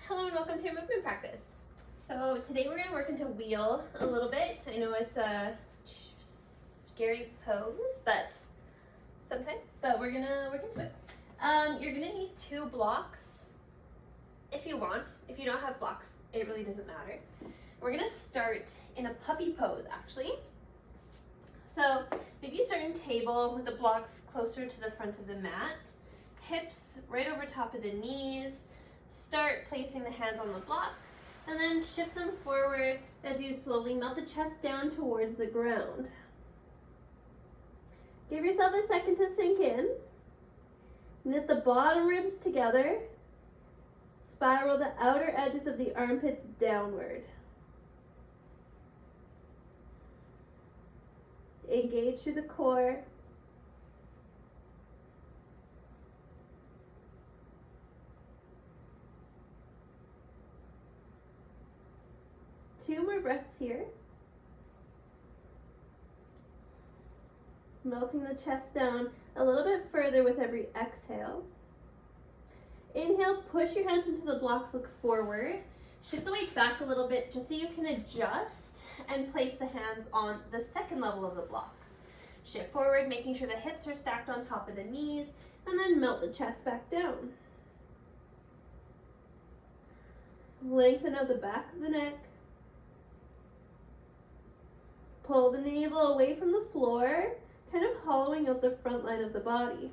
Hello and welcome to your movement practice. So today we're going to work into wheel a little bit. I know it's a scary pose, but we're going to work into it. You're going to need 2 blocks if you want. If you don't have blocks, it really doesn't matter. We're going to start in a puppy pose actually. So maybe you start in table with the blocks closer to the front of the mat, hips right over top of the knees. Start placing the hands on the block and then shift them forward as you slowly melt the chest down towards the ground. Give yourself a second to sink in. Knit the bottom ribs together. Spiral the outer edges of the armpits downward. Engage through the core. Two more breaths here. Melting the chest down a little bit further with every exhale. Inhale, push your hands into the blocks, look forward. Shift the weight back a little bit just so you can adjust and place the hands on the second level of the blocks. Shift forward, making sure the hips are stacked on top of the knees, and then melt the chest back down. Lengthen out the back of the neck. Pull the navel away from the floor, kind of hollowing out the front line of the body.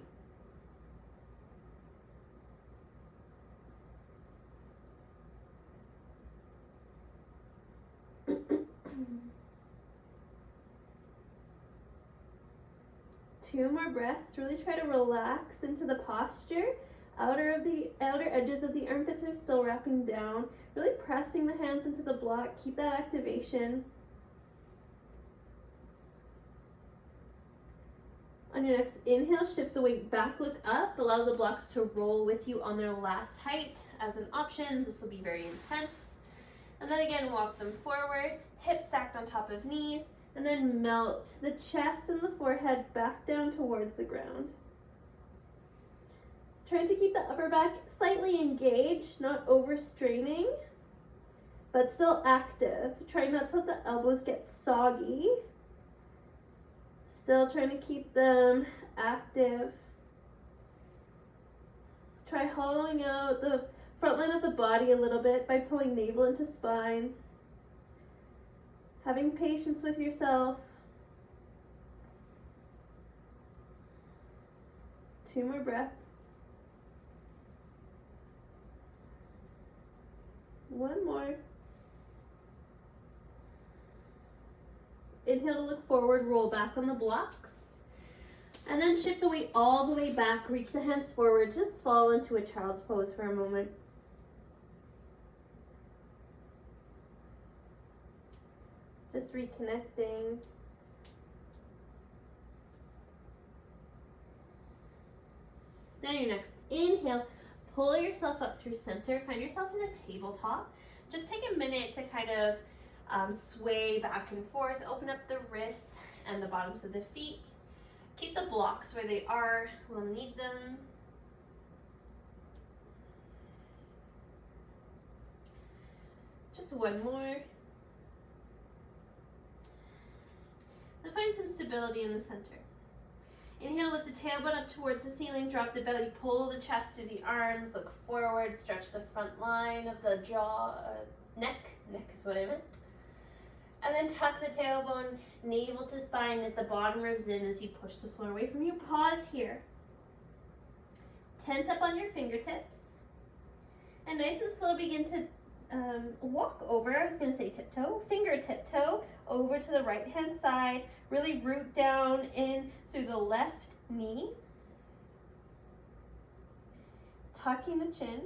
Two more breaths. Really try to relax into the posture. Outer edges of the armpits are still wrapping down. Really pressing the hands into the block. Keep that activation. On your next inhale, shift the weight back, look up. Allow the blocks to roll with you on their last height as an option. This will be very intense. And then again, walk them forward, hips stacked on top of knees, and then melt the chest and the forehead back down towards the ground. Trying to keep the upper back slightly engaged, not overstraining, but still active. Try not to let the elbows get soggy. Still trying to keep them active. Try hollowing out the front line of the body a little bit by pulling navel into spine. Having patience with yourself. 2 more breaths. 1 more. Inhale to look forward, roll back on the blocks. And then shift the weight all the way back, reach the hands forward, just fall into a child's pose for a moment. Just reconnecting. Then your next inhale, pull yourself up through center, find yourself in a tabletop. Just take a minute to kind of sway back and forth, open up the wrists and the bottoms of the feet. Keep the blocks where they are, we'll need them. Just 1 more. Then find some stability in the center. Inhale, lift the tailbone up towards the ceiling, drop the belly, pull the chest through the arms, look forward, stretch the front line of the jaw, neck is what I meant. And then tuck the tailbone, navel to spine, knit the bottom ribs in as you push the floor away from you. Pause here. Tent up on your fingertips. And nice and slow begin to walk over, I was going to say tiptoe, finger tiptoe over to the right hand side. Really root down in through the left knee. Tucking the chin.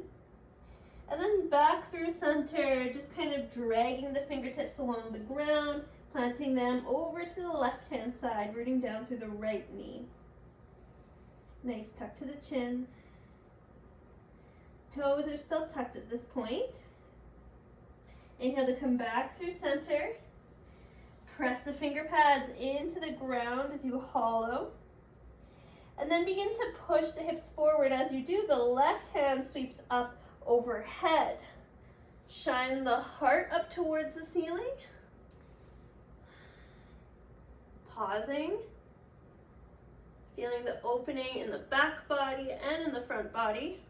And then back through center, just kind of dragging the fingertips along the ground, planting them over to the left-hand side, rooting down through the right knee. Nice tuck to the chin. Toes are still tucked at this point. Inhale to come back through center. Press the finger pads into the ground as you hollow. And then begin to push the hips forward. As you do, the left hand sweeps up overhead. Shine the heart up towards the ceiling. Pausing. Feeling the opening in the back body and in the front body.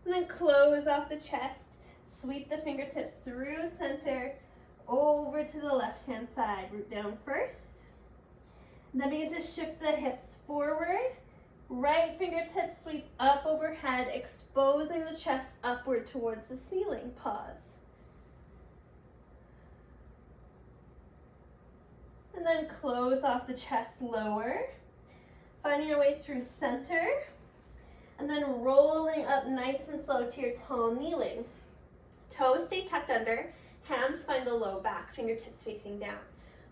And then close off the chest. Sweep the fingertips through center, over to the left-hand side. Root down first. And then begin to shift the hips forward. Right fingertips sweep up overhead, exposing the chest upward towards the ceiling. Pause. And then close off the chest lower. Finding your way through center. And then rolling up nice and slow to your tall kneeling. Toes stay tucked under. Hands find the low back, fingertips facing down.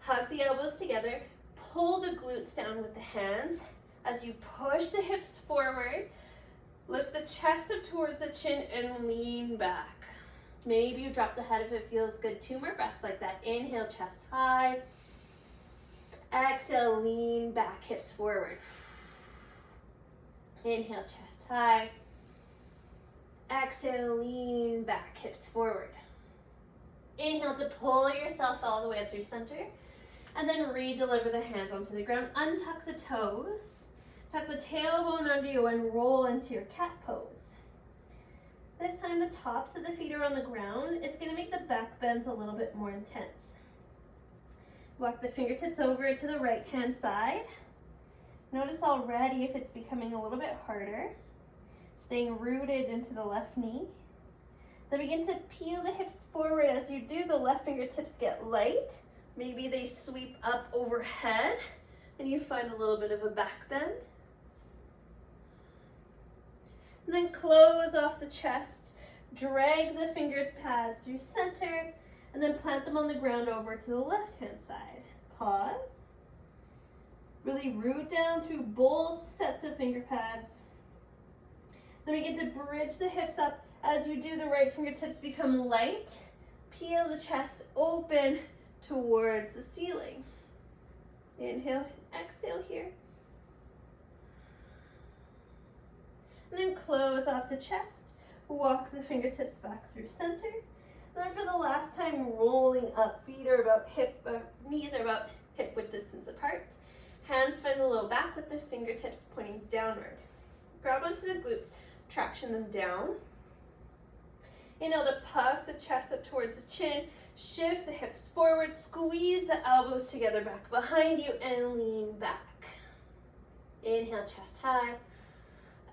Hug the elbows together. Pull the glutes down with the hands. As you push the hips forward, lift the chest up towards the chin and lean back. Maybe you drop the head if it feels good. 2 more breaths like that. Inhale, chest high. Exhale, lean back, hips forward. Inhale, chest high. Exhale, lean back, hips forward. Inhale to pull yourself all the way up through center. And then re-deliver the hands onto the ground. Untuck the toes. Tuck the tailbone under you and roll into your cat pose. This time the tops of the feet are on the ground. It's going to make the back bends a little bit more intense. Walk the fingertips over to the right hand side. Notice already if it's becoming a little bit harder. Staying rooted into the left knee. Then begin to peel the hips forward. As you do, the left fingertips get light. Maybe they sweep up overhead and you find a little bit of a back bend. And then close off the chest. Drag the finger pads through center and then plant them on the ground over to the left-hand side. Pause. Really root down through both sets of finger pads. Then begin to bridge the hips up. As you do, the right fingertips become light. Peel the chest open towards the ceiling. Inhale, exhale here. And then close off the chest. Walk the fingertips back through center. And then for the last time, rolling up. Feet are about knees are about hip width distance apart. Hands find the low back with the fingertips pointing downward. Grab onto the glutes, traction them down. Inhale to puff the chest up towards the chin. Shift the hips forward, squeeze the elbows together back behind you and lean back. Inhale, chest high.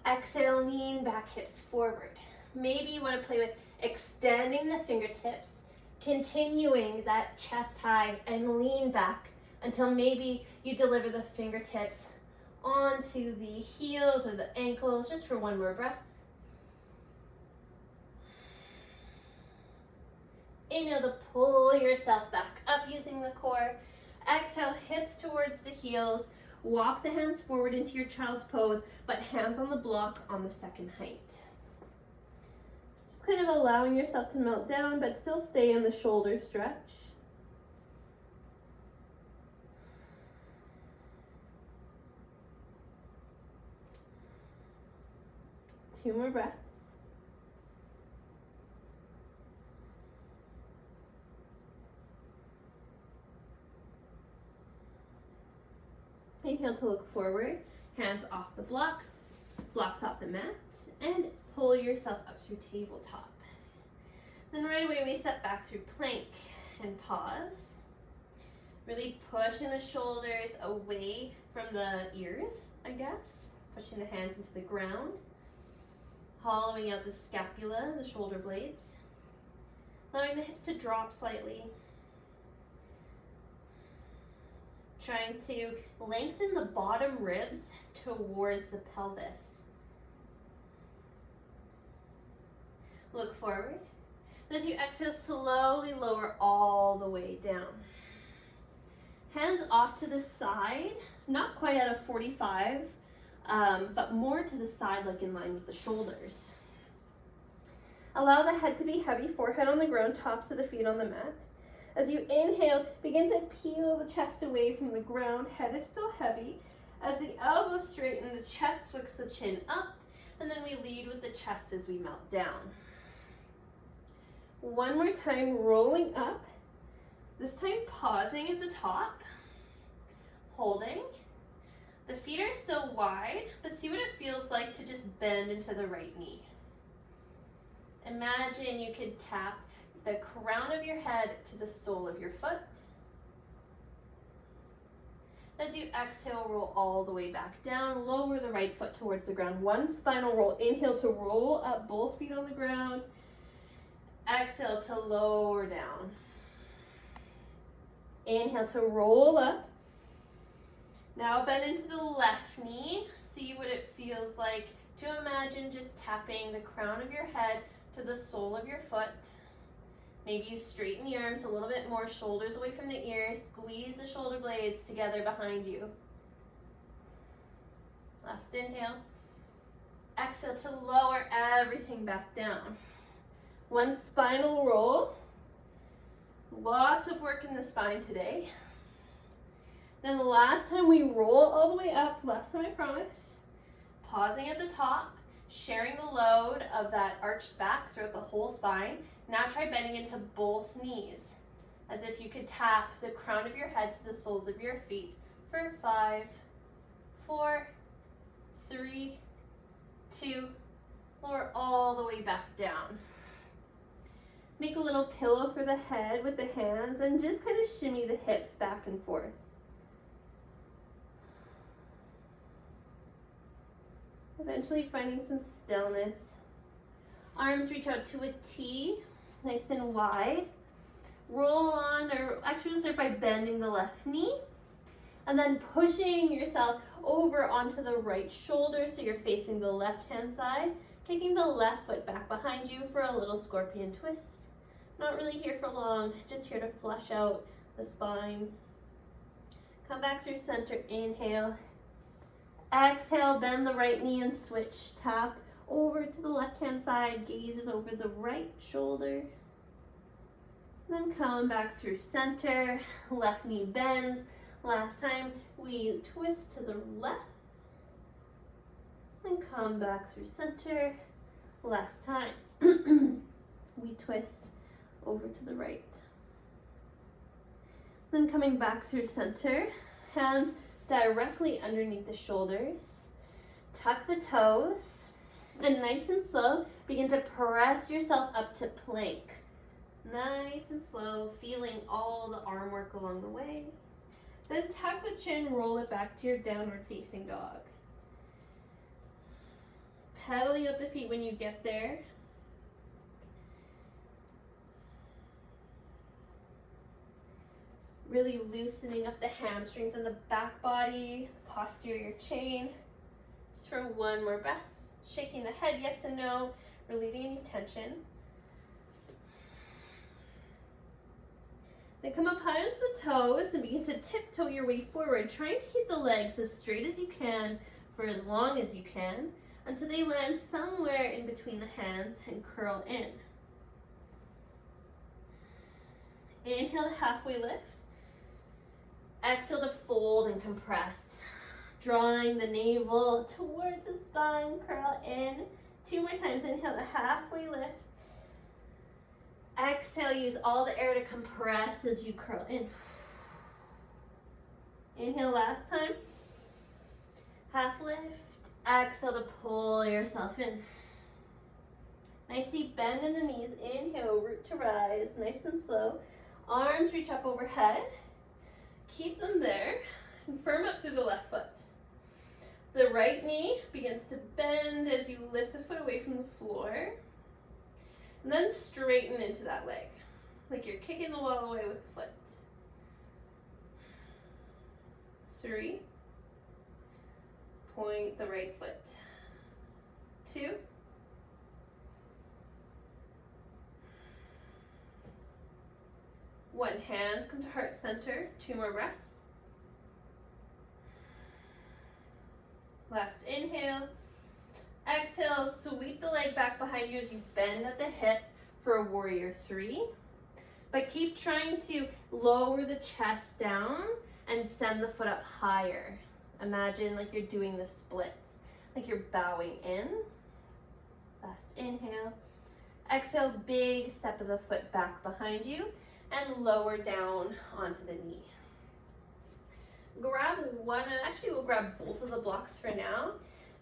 Exhale, lean back, hips forward. Maybe you want to play with extending the fingertips, continuing that chest high and lean back until maybe you deliver the fingertips onto the heels or the ankles, just for one more breath. Inhale to pull yourself back up using the core. Exhale, hips towards the heels. Walk the hands forward into your child's pose, but hands on the block on the second height. Just kind of allowing yourself to melt down, but still stay in the shoulder stretch. Two more breaths. Inhale to look forward, hands off the blocks, blocks off the mat, and pull yourself up through tabletop. Then right away we step back through plank and pause. Really pushing the shoulders away from the ears, I guess. Pushing the hands into the ground. Hollowing out the scapula, the shoulder blades. Allowing the hips to drop slightly. Trying to lengthen the bottom ribs towards the pelvis. Look forward. And as you exhale, slowly lower all the way down. Hands off to the side, not quite at a 45, but more to the side, like in line with the shoulders. Allow the head to be heavy, forehead on the ground, tops of the feet on the mat. As you inhale, begin to peel the chest away from the ground. Head is still heavy. As the elbows straighten, the chest flicks the chin up, and then we lead with the chest as we melt down. One more time, rolling up. This time pausing at the top, holding. The feet are still wide, but see what it feels like to just bend into the right knee. Imagine you could tap the crown of your head to the sole of your foot. As you exhale, roll all the way back down, lower the right foot towards the ground. One spinal roll, inhale to roll up, both feet on the ground. Exhale to lower down. Inhale to roll up. Now bend into the left knee. See what it feels like to imagine just tapping the crown of your head to the sole of your foot. Maybe you straighten the arms a little bit more, shoulders away from the ears, squeeze the shoulder blades together behind you. Last inhale. Exhale to lower everything back down. One spinal roll. Lots of work in the spine today. Then the last time we roll all the way up, last time I promise, pausing at the top, sharing the load of that arched back throughout the whole spine. Now try bending into both knees, as if you could tap the crown of your head to the soles of your feet for 5, 4, 3, 2, lower all the way back down. Make a little pillow for the head with the hands and just kind of shimmy the hips back and forth. Eventually finding some stillness. Arms reach out to a T, nice and wide. Roll on, or actually we'll start by bending the left knee and then pushing yourself over onto the right shoulder so you're facing the left hand side, kicking the left foot back behind you for a little scorpion twist. Not really here for long, just here to flush out the spine. Come back through center, inhale. Exhale, bend the right knee and switch. Tap over to the left hand side, gazes over the right shoulder. Then come back through center, left knee bends. Last time we twist to the left. Then come back through center. Last time we twist over to the right. Then coming back through center, hands directly underneath the shoulders. Tuck the toes, and nice and slow, begin to press yourself up to plank. Nice and slow, feeling all the arm work along the way. Then tuck the chin, roll it back to your downward facing dog. Pedaling out the feet when you get there. Really loosening up the hamstrings and the back body, posterior chain. Just for one more breath. Shaking the head, yes and no, relieving any tension. Then come up high onto the toes and begin to tiptoe your way forward, trying to keep the legs as straight as you can for as long as you can, until they land somewhere in between the hands and curl in. Inhale to halfway lift. Exhale to fold and compress. Drawing the navel towards the spine, curl in. 2 more times, inhale to halfway lift. Exhale, use all the air to compress as you curl in. Inhale last time. Half lift. Exhale to pull yourself in. Nice deep bend in the knees. Inhale, root to rise, nice and slow. Arms reach up overhead. Keep them there and firm up through the left foot. The right knee begins to bend as you lift the foot away from the floor. And then straighten into that leg, like you're kicking the wall away with the foot. 3. Point the right foot. 2. 1. Hands come to heart center. 2 more breaths. Last inhale. Exhale, sweep the leg back behind you as you bend at the hip for a warrior 3. But keep trying to lower the chest down and send the foot up higher. Imagine like you're doing the splits, like you're bowing in. Last inhale. Exhale, big step of the foot back behind you and lower down onto the knee. Grab one, and actually we'll grab both of the blocks for now.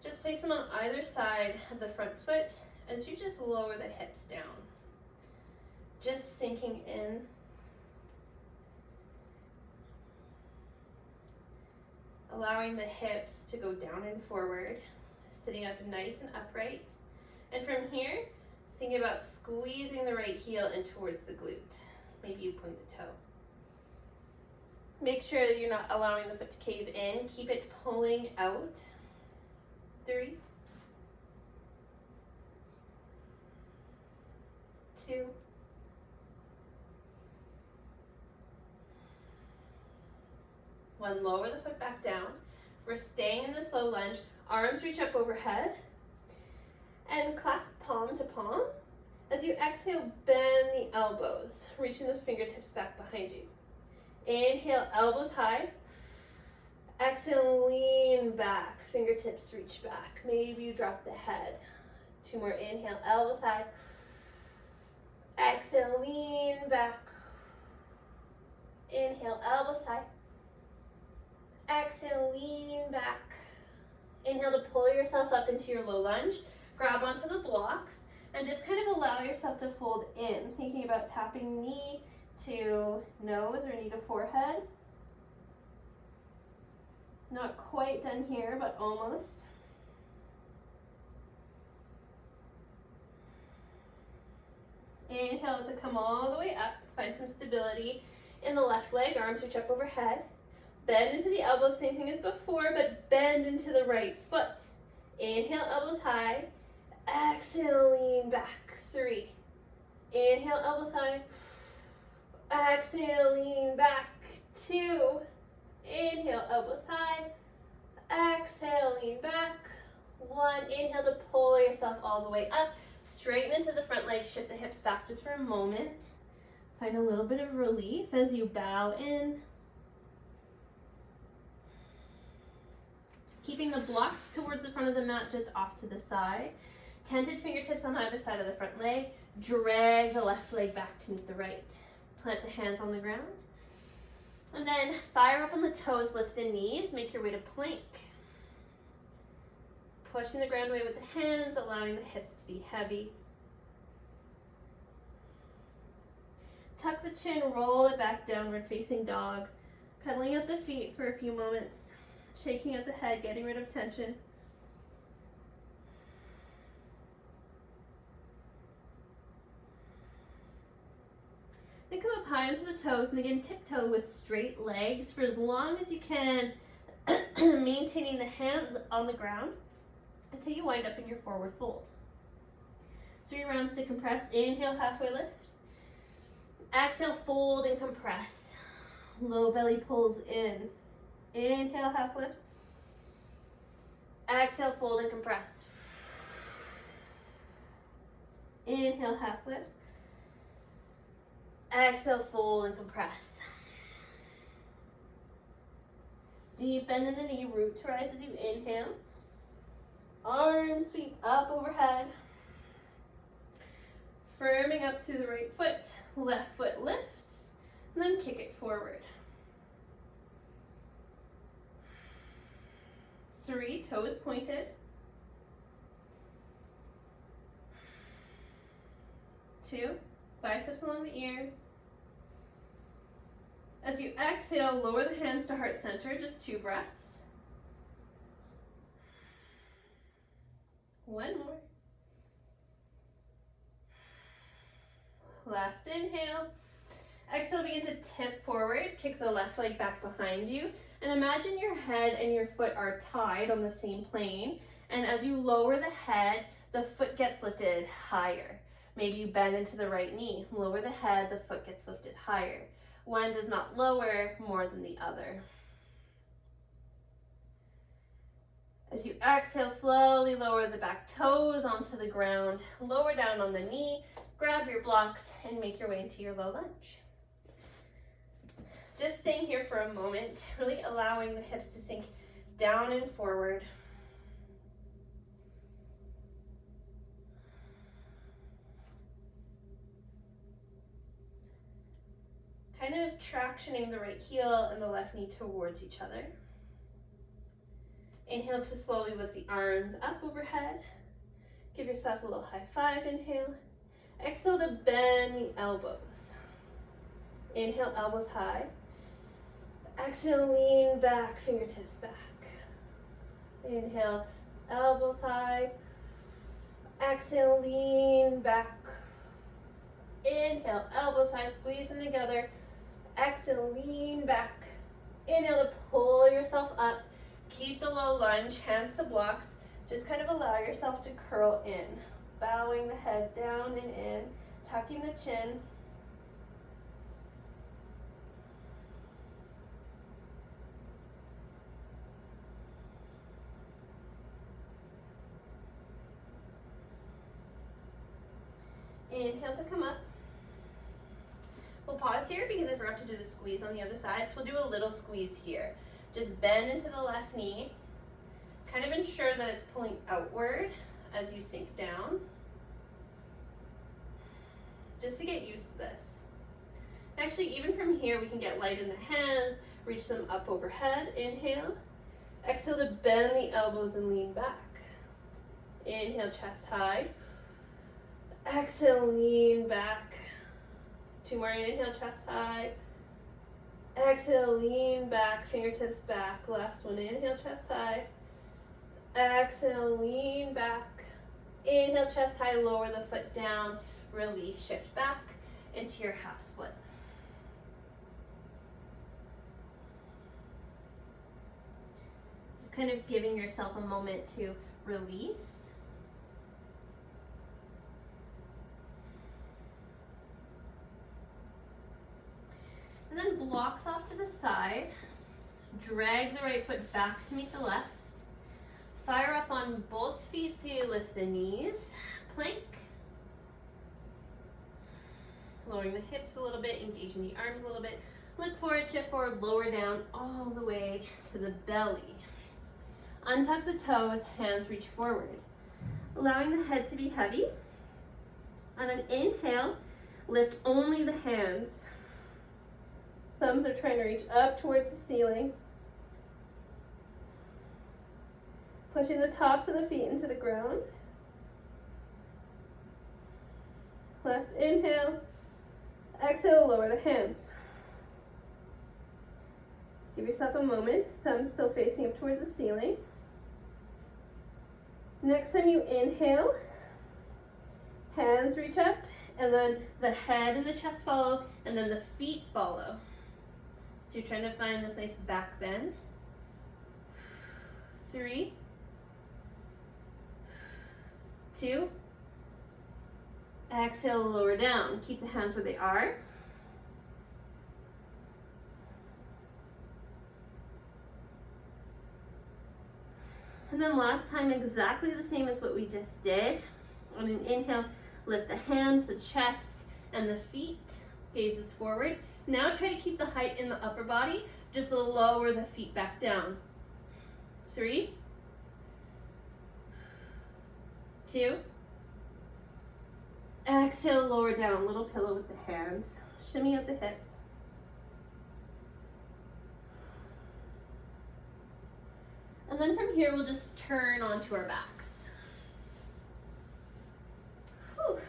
Just place them on either side of the front foot as you just lower the hips down. Just sinking in. Allowing the hips to go down and forward, sitting up nice and upright. And from here, thinking about squeezing the right heel in towards the glute. Maybe you point the toe. Make sure that you're not allowing the foot to cave in. Keep it pulling out. 3, 2, 1. Lower the foot back down. We're staying in this low lunge. Arms reach up overhead and clasp palm to palm. As you exhale, bend the elbows, reaching the fingertips back behind you. Inhale, elbows high. Exhale, lean back, fingertips reach back. Maybe you drop the head. 2 more, inhale, elbows high. Exhale, lean back. Inhale, elbows high. Exhale, lean back. Inhale to pull yourself up into your low lunge. Grab onto the blocks and just kind of allow yourself to fold in, thinking about tapping knee to nose or knee to forehead. Not quite done here, but almost. Inhale to come all the way up. Find some stability in the left leg. Arms reach up overhead. Bend into the elbows, same thing as before, but bend into the right foot. Inhale, elbows high. Exhale, lean back. 3. Inhale, elbows high. Exhale, lean back. 2. Inhale, elbows high. Exhale, lean back. 1. Inhale to pull yourself all the way up. Straighten into the front leg. Shift the hips back just for a moment. Find a little bit of relief as you bow in. Keeping the blocks towards the front of the mat, just off to the side. Tented fingertips on either side of the front leg. Drag the left leg back to meet the right. Plant the hands on the ground. And then fire up on the toes, lift the knees, make your way to plank. Pushing the ground away with the hands, allowing the hips to be heavy. Tuck the chin, roll it back, downward facing dog. Pedaling out the feet for a few moments. Shaking out the head, getting rid of tension. Then come up high onto the toes and again tiptoe with straight legs for as long as you can, maintaining the hands on the ground until you wind up in your forward fold. 3 rounds to compress. Inhale, halfway lift. Exhale, fold and compress. Low belly pulls in. Inhale, half lift. Exhale, fold and compress. Inhale, half lift. Exhale, fold and compress. Deep bend in the knee, root to rise as you inhale. Arms sweep up overhead. Firming up through the right foot. Left foot lifts, and then kick it forward. 3, toes pointed. 2, biceps along the ears. As you exhale, lower the hands to heart center, just 2 breaths. 1 more. Last inhale. Exhale, begin to tip forward, kick the left leg back behind you, and imagine your head and your foot are tied on the same plane, and as you lower the head, the foot gets lifted higher. Maybe you bend into the right knee, lower the head, the foot gets lifted higher. One does not lower more than the other. As you exhale, slowly lower the back toes onto the ground, lower down on the knee, grab your blocks and make your way into your low lunge. Just staying here for a moment, really allowing the hips to sink down and forward. kind of tractioning the right heel and the left knee towards each other. Inhale to slowly lift the arms up overhead. Give yourself a little high five, inhale. Exhale to bend the elbows. Inhale, elbows high. Exhale, lean back, fingertips back. Inhale, elbows high. Exhale, lean back. Inhale, elbows high, squeeze them together. Exhale, lean back. Inhale to pull yourself up. Keep the low lunge, hands to blocks. Just kind of allow yourself to curl in. Bowing the head down and in, tucking the chin. Inhale to come up. We'll pause here because I forgot to do the squeeze on the other side, so we'll do a little squeeze here. Just bend into the left knee. Kind of ensure that it's pulling outward as you sink down. Just to get used to this. Actually, even from here, we can get light in the hands, reach them up overhead. Inhale. Exhale to bend the elbows and lean back. Inhale, chest high. Exhale, lean back. Two more, inhale, chest high. Exhale, lean back, fingertips back. Last one, inhale, chest high. Exhale, lean back. Inhale, chest high, lower the foot down. Release, shift back into your half split. Just kind of giving yourself a moment to release. And then blocks off to the side. Drag the right foot back to meet the left. Fire up on both feet so you lift the knees. Plank. Lowering the hips a little bit, engaging the arms a little bit. Look forward, shift forward, lower down all the way to the belly. Untuck the toes, hands reach forward. Allowing the head to be heavy. On an inhale, lift only the hands. Thumbs are trying to reach up towards the ceiling. Pushing the tops of the feet into the ground. Last inhale. Exhale, lower the hands. Give yourself a moment. Thumbs still facing up towards the ceiling. Next time you inhale, hands reach up, and then the head and the chest follow, and then the feet follow. So you're trying to find this nice back bend. 3, 2, exhale, lower down. Keep the hands where they are. And then last time, exactly the same as what we just did. On an inhale, lift the hands, the chest, and the feet. Gazes forward. Now try to keep the height in the upper body. Just lower the feet back down. 3, 2, exhale, lower down. Little pillow with the hands. Shimmy up the hips. And then from here, we'll just turn onto our backs. Whew.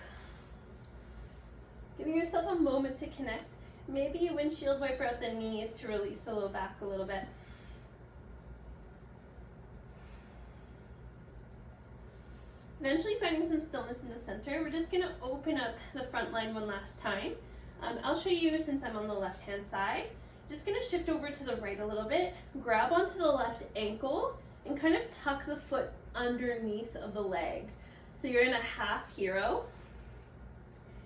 Giving yourself a moment to connect. Maybe you windshield wiper out the knees to release the low back a little bit. Eventually finding some stillness in the center. We're just gonna open up the front line one last time. I'll show you since I'm on the left-hand side. Just gonna shift over to the right a little bit, grab onto the left ankle, and kind of tuck the foot underneath of the leg. So you're in a half hero.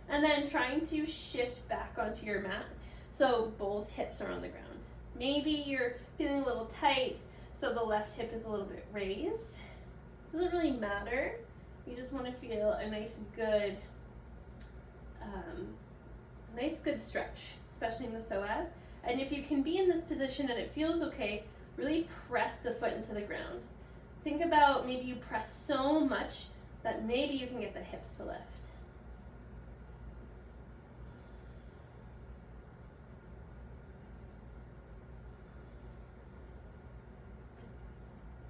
And then trying to shift back onto your mat so both hips are on the ground. Maybe you're feeling a little tight, so the left hip is a little bit raised. Doesn't really matter. You just want to feel a nice good stretch, especially in the psoas. And if you can be in this position and it feels okay, really press the foot into the ground. Think about maybe you press so much that maybe you can get the hips to lift.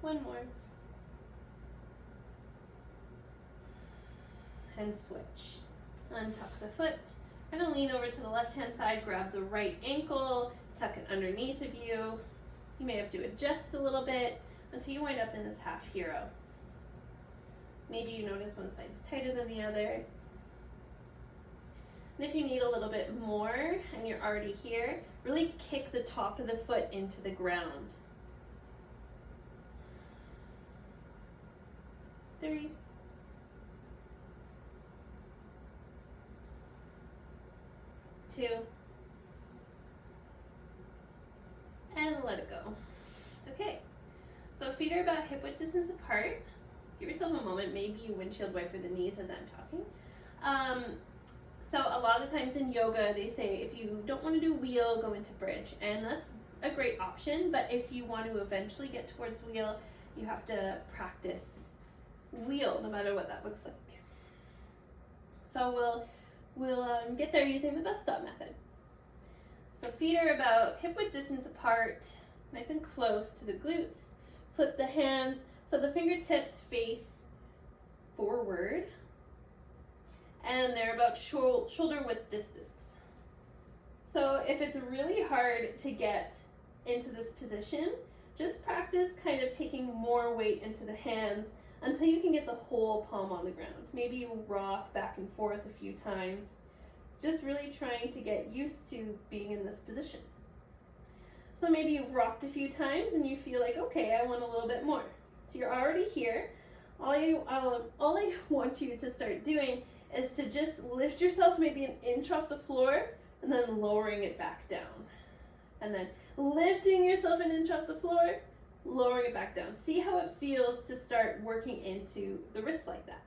One more. And switch. Untuck the foot. We're gonna lean over to the left-hand side, grab the right ankle, tuck it underneath of you. You may have to adjust a little bit until you wind up in this half hero. Maybe you notice one side's tighter than the other. And if you need a little bit more and you're already here, really kick the top of the foot into the ground. 3, 2, and let it go. Okay, so feet are about hip width distance apart. Give yourself a moment, maybe you windshield wiper the knees as I'm talking. So a lot of the times in yoga, they say if you don't want to do wheel, go into bridge, and that's a great option, but if you want to eventually get towards wheel, you have to practice wheel, no matter what that looks like. So we'll get there using the bus stop method. So feet are about hip width distance apart, nice and close to the glutes. Flip the hands so the fingertips face forward, and they're about shoulder width distance. So if it's really hard to get into this position, just practice kind of taking more weight into the hands until you can get the whole palm on the ground. Maybe you rock back and forth a few times, just really trying to get used to being in this position. So maybe you've rocked a few times and you feel like, okay, I want a little bit more. So you're already here. All I want you to start doing is to just lift yourself maybe an inch off the floor and then lowering it back down. And then lifting yourself an inch off the floor, lowering it back down. See how it feels to start working into the wrist like that.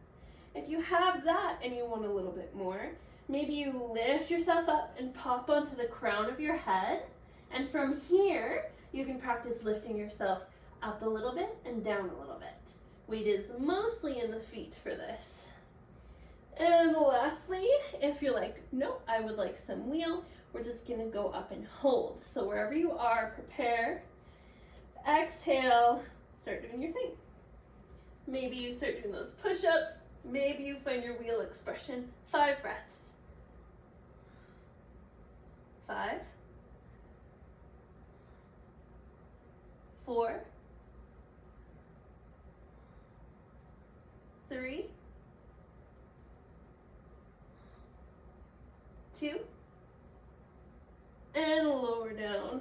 If you have that and you want a little bit more, maybe you lift yourself up and pop onto the crown of your head. And from here, you can practice lifting yourself up a little bit and down a little bit. Weight is mostly in the feet for this. And lastly, if you're like, nope, I would like some wheel, we're just gonna go up and hold. So wherever you are, prepare, exhale, start doing your thing. Maybe you start doing those push-ups, maybe you find your wheel expression. 5 breaths. 5, 4, 3, 2, and lower down.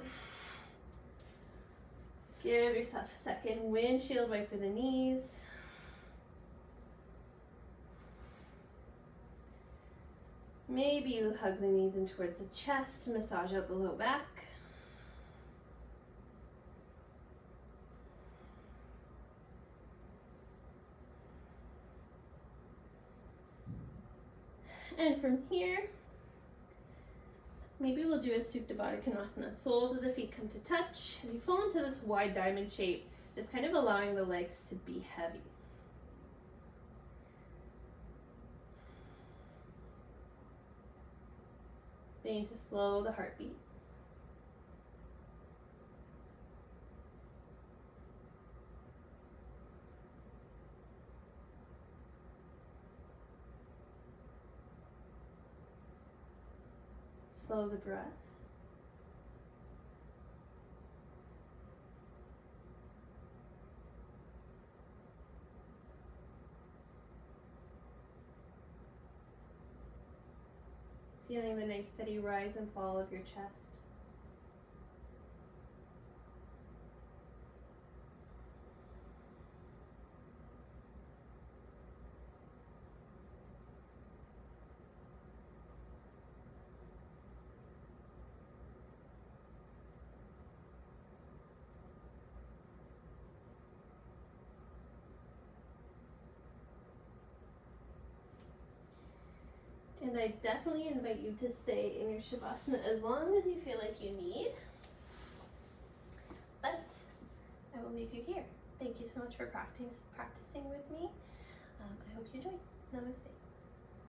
Give yourself a second, windshield wiper the knees. Maybe you hug the knees in towards the chest, massage out the low back. And from here, maybe we'll do a Supta Baddha Konasana. Soles of the feet come to touch. As you fall into this wide diamond shape, just kind of allowing the legs to be heavy. Beginning to slow the heartbeat. Slow the breath. Feeling the nice steady rise and fall of your chest. And I definitely invite you to stay in your Shavasana as long as you feel like you need. But I will leave you here. Thank you so much for practicing with me. I hope you enjoyed. Namaste.